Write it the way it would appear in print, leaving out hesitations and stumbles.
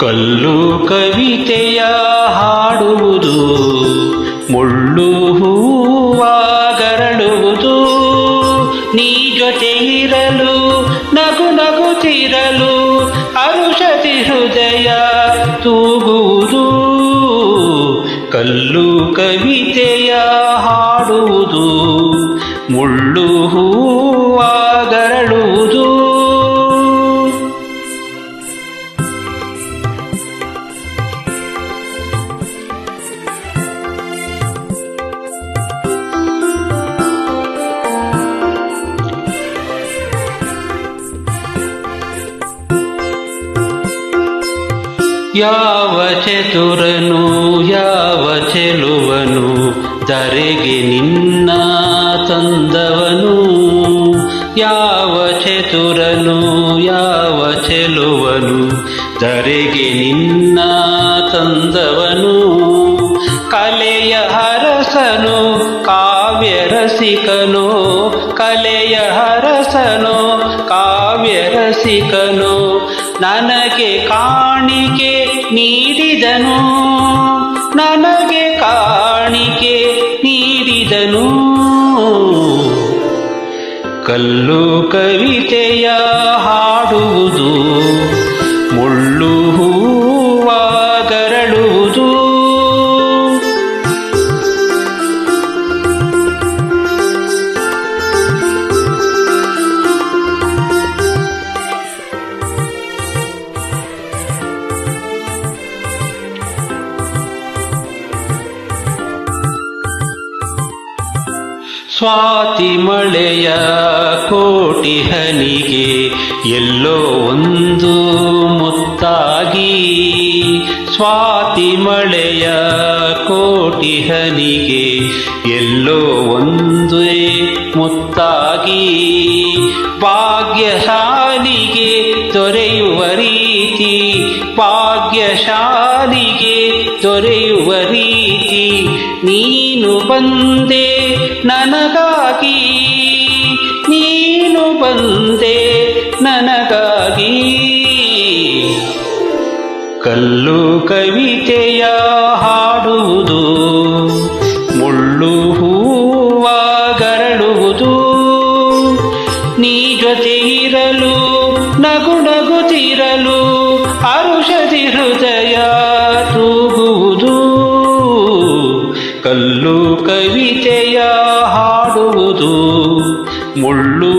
ಕಲ್ಲು ಕವಿತೆಯ ಹಾಡುವುದು, ಮುಳ್ಳು ಹೂವಾಗರಳುವುದು. ನೀ ಜೊತೆ ಇರಲು ನಗು ನಗುತ್ತಿರಲು ಹರುಷದಿ ಹೃದಯ ತೂಗುವುದು. ಕಲ್ಲು ಕವಿತೆಯ ಹಾಡುವುದು, ಮುಳ್ಳು ಹೂವಾಗರಳುವುದು. ಯಾವ ಚತುರನು ಯಾವ ಚೆಲುವನು ಧರೆಗೆ ನಿನ್ನ ತಂದವನು. ಯಾವ ಚತುರನು ಯಾವ ಚೆಲುವನು ಧರೆಗೆ ನಿನ್ನ ತಂದವನು. ಕಲೆಯ ಹರಸನು ಕಾವ್ಯ ರಸಿಕನು, ಕಲೆಯ ಹರಸನು ಕಾವ್ಯ ರಸಿಕನು. ನನಗೆ ಕಾಣಿಕೆ ನೀಡಿದನು, ನನಗೆ ಕಾಣಿಕೆ ನೀಡಿದನು. ಕಲ್ಲು ಕವಿತೆಯ ಹಾಡುವುದು, ಮುಳ್ಳು ಹೂವಾಗರಳುವುದು. ಸ್ವಾತಿ ಮಳೆಯ ಕೋಟಿ ಹನಿಗೆ ಎಲ್ಲೋ ಒಂದು ಮುತ್ತಾಗಿ. ಸ್ವಾತಿ ಮಳೆಯ ಕೋಟಿ ಹನಿಗೆ ಎಲ್ಲೋ ಒಂದೇ ಮುತ್ತಾಗಿ. ಭಾಗ್ಯಶಾಲಿಗೆ ದೊರೆಯುವ ರೀತಿ, ಭಾಗ್ಯಶಾಲಿಗೆ ದೊರೆಯುವ ರೀತಿ. ನೀನು ಬಂದೆ ನನಗಾಗಿ, ನೀನು ಬಂದೆ ನನಗಾಗಿ. ಕಲ್ಲು ಕವಿತೆಯ ಹಾಡುವುದು, ಮುಳ್ಳು ಹೂವಾಗರಳುವುದು. ನೀ ಜೊತೆ ಇರಲು ನಗು ನಗುತ್ತಿರಲು ಹರುಷದಿ ಹೃದಯ ತೂಗುವುದು. ಕಲ್ಲು ಕವಿತೆಯ ಹಾಡುವುದು, ಮುಳ್ಳು